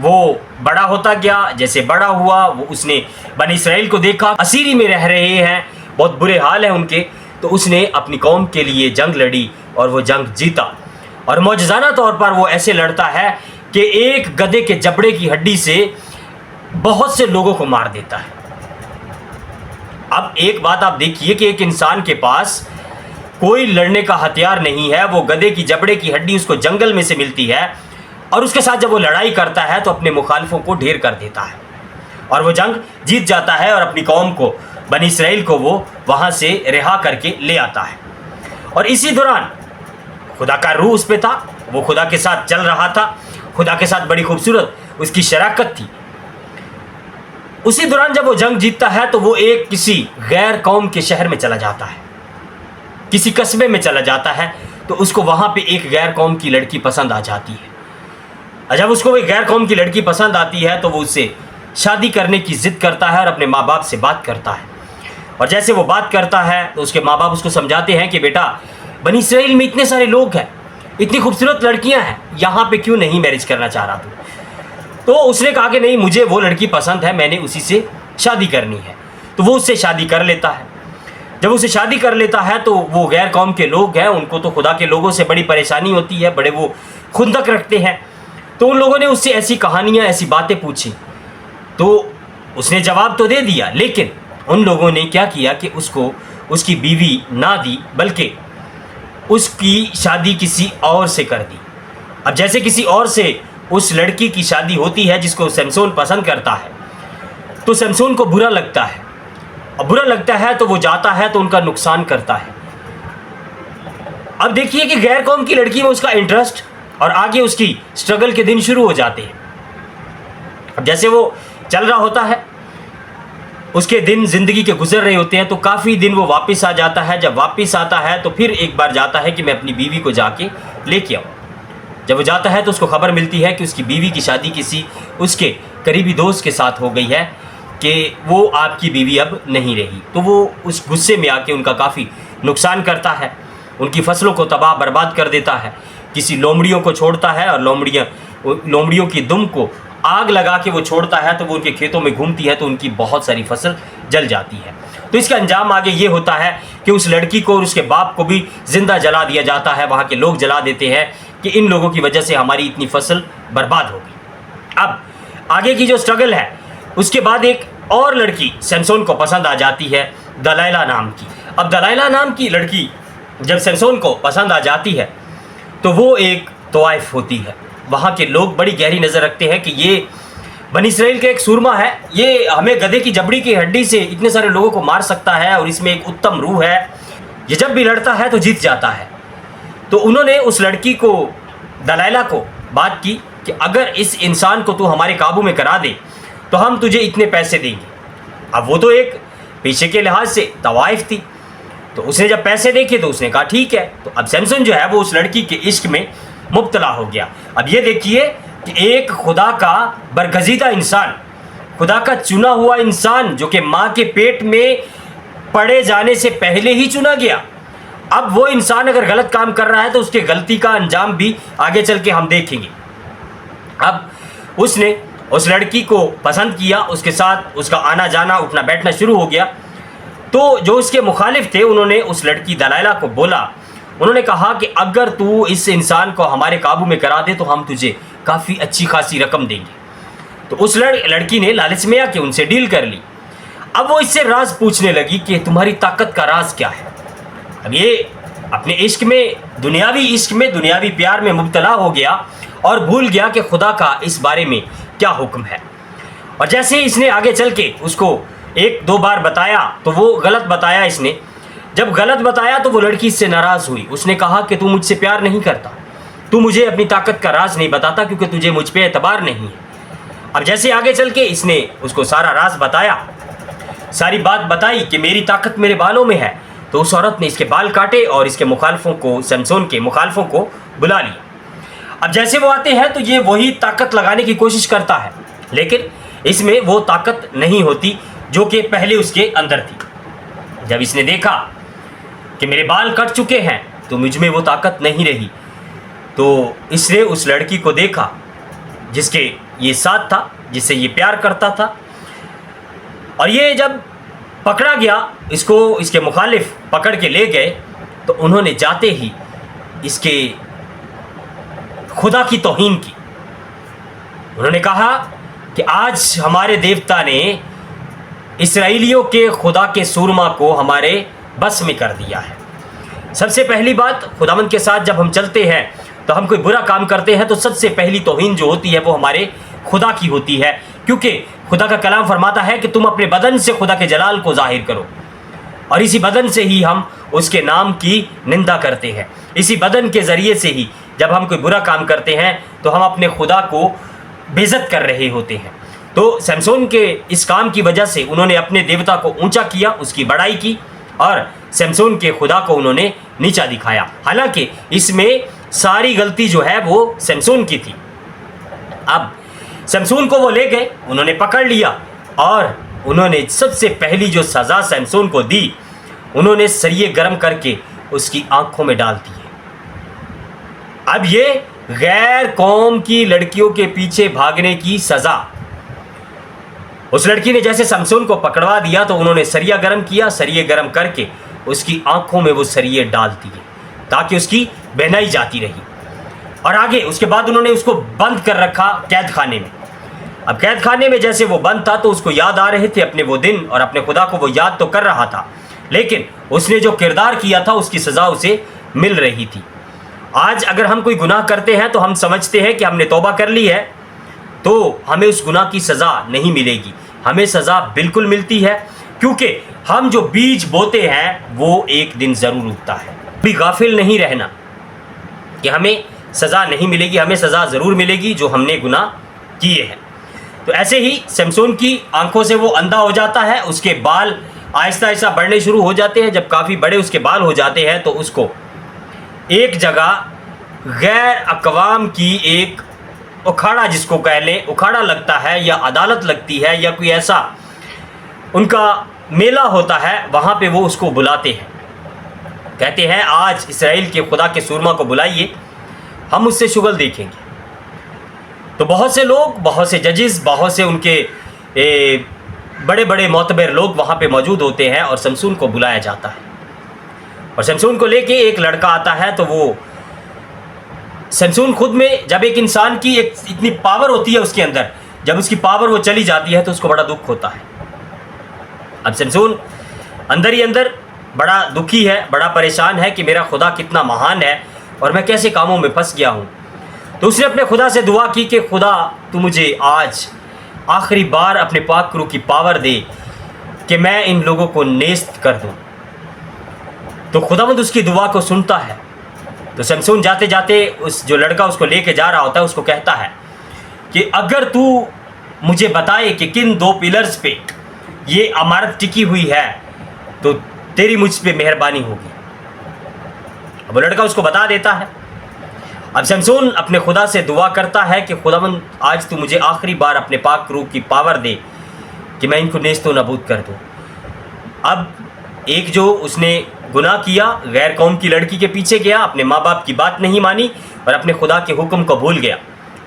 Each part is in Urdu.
وہ بڑا ہوتا گیا. جیسے بڑا ہوا وہ اس نے بنی اسرائیل کو دیکھا اسیری میں رہ رہے ہیں, بہت برے حال ہیں ان کے, تو اس نے اپنی قوم کے لیے جنگ لڑی اور وہ جنگ جیتا. اور معجزانہ طور پر وہ ایسے لڑتا ہے کہ ایک گدھے کے جبڑے کی ہڈی سے بہت سے لوگوں کو مار دیتا ہے. اب ایک بات آپ دیکھیے کہ ایک انسان کے پاس کوئی لڑنے کا ہتھیار نہیں ہے, وہ گدھے کی جبڑے کی ہڈی اس کو جنگل میں سے ملتی ہے, اور اس کے ساتھ جب وہ لڑائی کرتا ہے تو اپنے مخالفوں کو ڈھیر کر دیتا ہے اور وہ جنگ جیت جاتا ہے اور اپنی قوم کو بنی اسرائیل کو وہ وہاں سے رہا کر کے لے آتا ہے. اور اسی دوران خدا کا روح اس پہ تھا, وہ خدا کے ساتھ چل رہا تھا, خدا کے ساتھ بڑی خوبصورت اس کی شراکت تھی. اسی دوران جب وہ جنگ جیتتا ہے تو وہ ایک کسی غیر قوم کے شہر میں چلا جاتا ہے, کسی قصبے میں چلا جاتا ہے, تو اس کو وہاں پہ ایک غیر قوم کی لڑکی پسند آ جاتی ہے. جب اس کو ایک غیر قوم کی لڑکی پسند آتی ہے تو وہ اس سے شادی کرنے کی ضد کرتا ہے اور اپنے ماں باپ سے بات کرتا ہے. اور جیسے وہ بات کرتا ہے تو اس کے ماں باپ اس کو سمجھاتے ہیں کہ بیٹا بنی اسرائیل میں اتنے سارے لوگ ہیں, اتنی خوبصورت لڑکیاں ہیں, یہاں پہ کیوں نہیں میرج کرنا چاہ رہا تو. تو اس نے کہا کہ نہیں, مجھے وہ لڑکی پسند ہے, میں نے اسی سے شادی کرنی ہے. تو وہ اس سے شادی کر لیتا ہے. جب اسے شادی کر لیتا ہے تو وہ غیر قوم کے لوگ ہیں, ان کو تو خدا کے لوگوں سے بڑی پریشانی ہوتی ہے, بڑے وہ خندق رکھتے ہیں. تو ان لوگوں نے اس سے ایسی کہانیاں, ایسی باتیں پوچھی, تو اس نے جواب تو دے دیا, لیکن ان لوگوں نے کیا کیا کہ اس کو اس کی بیوی نہ دی, بلکہ اس کی شادی کسی اور سے کر دی. اب جیسے کسی اور سے اس لڑکی کی شادی ہوتی ہے جس کو سمسون پسند کرتا ہے, تو سمسون کو برا لگتا ہے, اور برا لگتا ہے تو وہ جاتا ہے تو ان کا نقصان کرتا ہے. اب دیکھیے کہ غیر قوم کی لڑکی میں اس کا انٹرسٹ, اور آگے اس کی سٹرگل کے دن شروع ہو جاتے ہیں. اب جیسے وہ چل رہا ہوتا ہے, اس کے دن زندگی کے گزر رہے ہوتے ہیں, تو کافی دن وہ واپس آ جاتا ہے. جب واپس آتا ہے تو پھر ایک بار جاتا ہے کہ میں اپنی بیوی کو جا کے لے کے آؤں. جب وہ جاتا ہے تو اس کو خبر ملتی ہے کہ اس کی بیوی کی شادی کسی اس کے قریبی دوست کے ساتھ ہو گئی ہے, کہ وہ آپ کی بیوی اب نہیں رہی. تو وہ اس غصے میں آ کے ان کا کافی نقصان کرتا ہے, ان کی فصلوں کو تباہ برباد کر دیتا ہے, کسی لومڑیوں کو چھوڑتا ہے, اور لومڑیوں کی دم کو آگ لگا کے وہ چھوڑتا ہے, تو وہ ان کے کھیتوں میں گھومتی ہے, تو ان کی بہت ساری فصل جل جاتی ہے. تو اس کا انجام آگے یہ ہوتا ہے کہ اس لڑکی کو اور اس کے باپ کو بھی زندہ جلا دیا جاتا ہے. وہاں کے لوگ جلا دیتے ہیں کہ ان لوگوں کی وجہ سے ہماری اتنی فصل برباد ہوگی. اب آگے کی جو سٹرگل ہے, اس کے بعد ایک اور لڑکی سمسون کو پسند آ جاتی ہے, دلائلہ نام کی. اب دلائلہ نام کی لڑکی جب سمسون کو پسند آ جاتی ہے تو وہ ایک طوائف ہوتی ہے. وہاں کے لوگ بڑی گہری نظر رکھتے ہیں کہ یہ بنی اسرائیل کا ایک سورما ہے, یہ ہمیں گدھے کی جبڑی کی ہڈی سے اتنے سارے لوگوں کو مار سکتا ہے, اور اس میں ایک اتم روح ہے, یہ جب بھی لڑتا ہے تو جیت جاتا ہے. تو انہوں نے اس لڑکی کو, دلائلہ کو بات کی کہ اگر اس انسان کو تو ہمارے قابو میں کرا دے تو ہم تجھے اتنے پیسے دیں گے. اب وہ تو ایک پیشے کے لحاظ سے طوائف تھی, تو اس نے جب پیسے دیکھے تو اس نے کہا ٹھیک ہے. تو اب سمسون جو ہے وہ اس لڑکی کے عشق میں مبتلا ہو گیا. اب یہ دیکھیے کہ ایک خدا کا برگزیدہ انسان, خدا کا چنا ہوا انسان, جو کہ ماں کے پیٹ میں پڑے جانے سے پہلے ہی چنا گیا, اب وہ انسان اگر غلط کام کر رہا ہے تو اس کے غلطی کا انجام بھی آگے چل کے ہم دیکھیں گے. اب اس نے اس لڑکی کو پسند کیا, اس کے ساتھ اس کا آنا جانا اٹھنا بیٹھنا شروع ہو گیا. تو جو اس کے مخالف تھے انہوں نے اس لڑکی دلائلہ کو بولا, انہوں نے کہا کہ اگر تو اس انسان کو ہمارے قابو میں کرا دے تو ہم تجھے کافی اچھی خاصی رقم دیں گے. تو اس لڑکی نے لالچ میں آ کے ان سے ڈیل کر لی. اب وہ اس سے راز پوچھنے لگی کہ تمہاری طاقت کا راز کیا ہے. اب یہ اپنے عشق میں, دنیاوی پیار میں مبتلا ہو گیا اور بھول گیا کہ خدا کا اس بارے میں کیا حکم ہے. اور جیسے ہی اس نے آگے چل کے اس کو ایک دو بار بتایا تو وہ غلط بتایا اس نے. جب غلط بتایا تو وہ لڑکی اس سے ناراض ہوئی. اس نے کہا کہ تو مجھ سے پیار نہیں کرتا, تو مجھے اپنی طاقت کا راز نہیں بتاتا کیونکہ تجھے مجھ پہ اعتبار نہیں ہے. اب جیسے آگے چل کے اس نے اس کو سارا راز بتایا, ساری بات بتائی کہ میری طاقت میرے بالوں میں ہے, تو اس عورت نے اس کے بال کاٹے اور اس کے مخالفوں کو, سمسون کے مخالفوں کو بلا لیا. اب جیسے وہ آتے ہیں تو یہ وہی طاقت لگانے کی کوشش کرتا ہے, لیکن اس میں وہ طاقت نہیں ہوتی جو کہ پہلے اس کے اندر تھی. جب اس نے دیکھا کہ میرے بال کٹ چکے ہیں تو مجھ میں وہ طاقت نہیں رہی, تو اس نے اس لڑکی کو دیکھا جس کے یہ ساتھ تھا جس سے یہ پیار کرتا تھا. اور یہ جب پکڑا گیا، اس کے مخالف پکڑ کے لے گئے تو انہوں نے جاتے ہی اس کے خدا کی توہین کی. انہوں نے کہا کہ آج ہمارے دیوتا نے اسرائیلیوں کے خدا کے سورما کو ہمارے بس میں کر دیا ہے. سب سے پہلی بات، خداوند کے ساتھ جب ہم چلتے ہیں تو ہم کوئی برا کام کرتے ہیں تو سب سے پہلی توہین جو ہوتی ہے وہ ہمارے خدا کی ہوتی ہے، کیونکہ خدا کا کلام فرماتا ہے کہ تم اپنے بدن سے خدا کے جلال کو ظاہر کرو، اور اسی بدن سے ہی ہم اس کے نام کی نندا کرتے ہیں. اسی بدن کے ذریعے سے ہی جب ہم کوئی برا کام کرتے ہیں تو ہم اپنے خدا کو بے عزت کر رہے ہوتے ہیں. تو سمسون کے اس کام کی وجہ سے انہوں نے اپنے دیوتا کو اونچا کیا، اس کی بڑائی کی، اور سمسون کے خدا کو انہوں نے نیچا دکھایا. حالانکہ اس میں ساری غلطی جو ہے وہ سمسون کی تھی. اب سمسون کو وہ لے گئے، انہوں نے پکڑ لیا، اور انہوں نے سب سے پہلی جو سزا سمسون کو دی، انہوں نے سریے گرم کر کے اس کی آنکھوں میں ڈال دیے. اب یہ غیر قوم کی لڑکیوں کے پیچھے بھاگنے کی سزا. اس لڑکی نے جیسے سمسون کو پکڑوا دیا تو انہوں نے سریا گرم کیا، سریے گرم کر کے اس کی آنکھوں میں وہ سریے ڈال دیے تاکہ اس کی بہنائی جاتی رہی. اور آگے اس کے بعد انہوں نے اس کو بند کر رکھا قید خانے میں. اب قید خانے میں جیسے وہ بند تھا تو اس کو یاد آ رہے تھے اپنے وہ دن، اور اپنے خدا کو وہ یاد تو کر رہا تھا، لیکن اس نے جو کردار کیا تھا اس کی سزا اسے مل رہی تھی. آج اگر ہم کوئی گناہ کرتے ہیں تو ہم سمجھتے ہیں کہ ہم نے توبہ کر لی ہے تو ہمیں اس گناہ کی سزا نہیں ملے گی. ہمیں سزا بالکل ملتی ہے، کیونکہ ہم جو بیج بوتے ہیں وہ ایک دن ضرور اگتا ہے. بھی غافل نہیں رہنا کہ ہمیں سزا نہیں ملے گی، ہمیں سزا ضرور ملے گی جو ہم نے گناہ کیے ہیں. تو ایسے ہی سمسون کی آنکھوں سے وہ اندھا ہو جاتا ہے، اس کے بال آہستہ آہستہ بڑھنے شروع ہو جاتے ہیں. جب کافی بڑے اس کے بال ہو جاتے ہیں تو اس کو ایک جگہ غیر اقوام کی ایک اکھاڑا، جس کو کہہ لیں اکھاڑا لگتا ہے یا عدالت لگتی ہے یا کوئی ایسا ان کا میلہ ہوتا ہے، وہاں پہ وہ اس کو بلاتے ہیں. کہتے ہیں آج اسرائیل کے خدا کے سورما کو بلائیے، ہم اس سے شغل دیکھیں گے. تو بہت سے لوگ، بہت سے ججز، بہت سے ان کے بڑے بڑے معتبر لوگ وہاں پہ موجود ہوتے ہیں، اور سمسون کو بلایا جاتا ہے. اور سمسون کو لے کے ایک لڑکا آتا ہے. تو وہ سمسون خود میں، جب ایک انسان کی ایک اتنی پاور ہوتی ہے اس کے اندر، جب اس کی پاور وہ چلی جاتی ہے تو اس کو بڑا دکھ ہوتا ہے. اب سمسون اندر ہی اندر بڑا دکھی ہے، بڑا پریشان ہے کہ میرا خدا کتنا مہان ہے اور میں کیسے کاموں میں پھنس گیا ہوں. تو اس نے اپنے خدا سے دعا کی کہ خدا تو مجھے آج آخری بار اپنے پاک روح کی پاور دے کہ میں ان لوگوں کو نیست کر دوں. تو خداوند اس کی دعا کو سنتا ہے. تو سمسون جاتے جاتے اس جو لڑکا اس کو لے کے جا رہا ہوتا ہے اس کو کہتا ہے کہ اگر تو مجھے بتائے کہ کن 2 پلرز پہ یہ عمارت ٹکی ہوئی ہے تو تیری مجھ پہ مہربانی ہوگی. اب وہ لڑکا اس کو بتا دیتا ہے. اب سمسون اپنے خدا سے دعا کرتا ہے کہ خداوند آج تو مجھے آخری بار اپنے پاک روح کی پاور دے کہ میں ان کو نیست و نابود کر دوں. اب ایک جو اس نے گناہ کیا، غیر قوم کی لڑکی کے پیچھے گیا، اپنے ماں باپ کی بات نہیں مانی اور اپنے خدا کے حکم کو بھول گیا،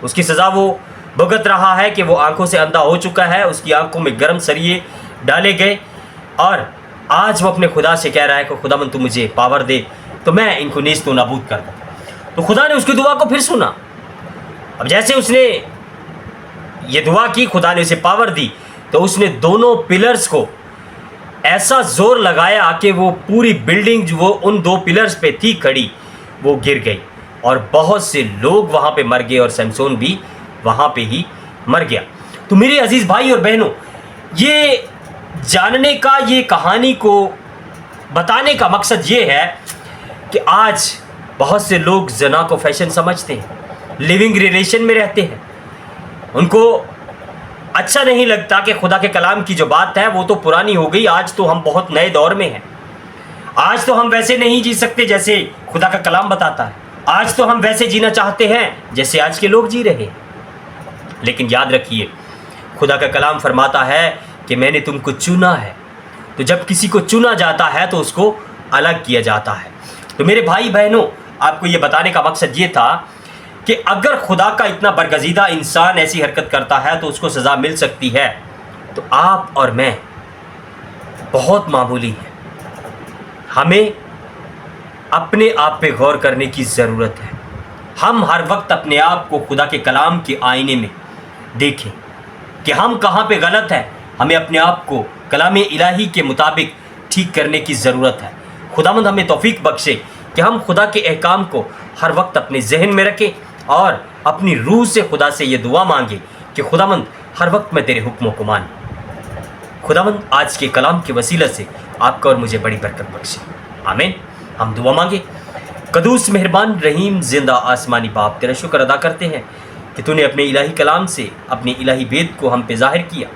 اس کی سزا وہ بھگت رہا ہے کہ وہ آنکھوں سے اندھا ہو چکا ہے. اس کی آنکھوں میں گرم سریے ڈالے گئے، اور آج وہ اپنے خدا سے کہہ رہا ہے کہ خداوند تو مجھے پاور دے تو میں ان کو نیست و نابود کر دوں. تو خدا نے اس کی دعا کو پھر سنا. اب جیسے اس نے یہ دعا کی، خدا نے اسے پاور دی، تو اس نے دونوں پلرز کو ایسا زور لگایا کہ وہ پوری بلڈنگ جو وہ ان 2 پلرز پہ تھی کھڑی وہ گر گئی، اور بہت سے لوگ وہاں پہ مر گئے، اور سمسون بھی وہاں پہ ہی مر گیا. تو میرے عزیز بھائی اور بہنوں، یہ جاننے کا، یہ کہانی کو بتانے کا مقصد یہ ہے کہ آج بہت سے لوگ زنا کو فیشن سمجھتے ہیں، لیونگ ریلیشن میں رہتے ہیں، ان کو اچھا نہیں لگتا کہ خدا کے کلام کی جو بات ہے وہ تو پرانی ہو گئی، آج تو ہم بہت نئے دور میں ہیں، آج تو ہم ویسے نہیں جی سکتے جیسے خدا کا کلام بتاتا ہے، آج تو ہم ویسے جینا چاہتے ہیں جیسے آج کے لوگ جی رہے ہیں. لیکن یاد رکھیے خدا کا کلام فرماتا ہے کہ میں نے تم کو چنا ہے. تو جب کسی کو چنا جاتا ہے تو اس کو الگ کیا جاتا ہے. تو میرے بھائی بہنوں، آپ کو یہ بتانے کا مقصد یہ تھا کہ اگر خدا کا اتنا برگزیدہ انسان ایسی حرکت کرتا ہے تو اس کو سزا مل سکتی ہے، تو آپ اور میں بہت معمولی ہیں۔ ہمیں اپنے آپ پہ غور کرنے کی ضرورت ہے۔ ہم ہر وقت اپنے آپ کو خدا کے کلام کے آئینے میں دیکھیں کہ ہم کہاں پہ غلط ہیں۔ ہمیں اپنے آپ کو کلام الہی کے مطابق ٹھیک کرنے کی ضرورت ہے۔ خداوند ہمیں توفیق بخشے کہ ہم خدا کے احکام کو ہر وقت اپنے ذہن میں رکھیں اور اپنی روح سے خدا سے یہ دعا مانگیں کہ خداوند ہر وقت میں تیرے حکموں کو مانوں۔ خداوند آج کے کلام کے وسیلہ سے آپ کا اور مجھے بڑی برکت بخشے، آمین۔ ہم دعا مانگیں۔ قدوس مہربان رحیم زندہ آسمانی باپ، تیرا شکر ادا کرتے ہیں کہ تو نے اپنے الہی کلام سے اپنے الہی بید کو ہم پہ ظاہر کیا۔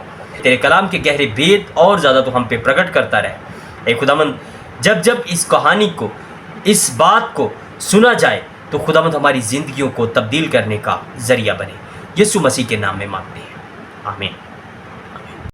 تیرے کلام کے گہرے بید اور زیادہ تو ہم پہ پرگٹ کرتا رہے۔ اے خداوند، جب جب اس کہانی کو، اس بات کو سنا جائے تو خداوند ہماری زندگیوں کو تبدیل کرنے کا ذریعہ بنے۔ یسوع مسیح کے نام میں مانگتے ہیں، آمین۔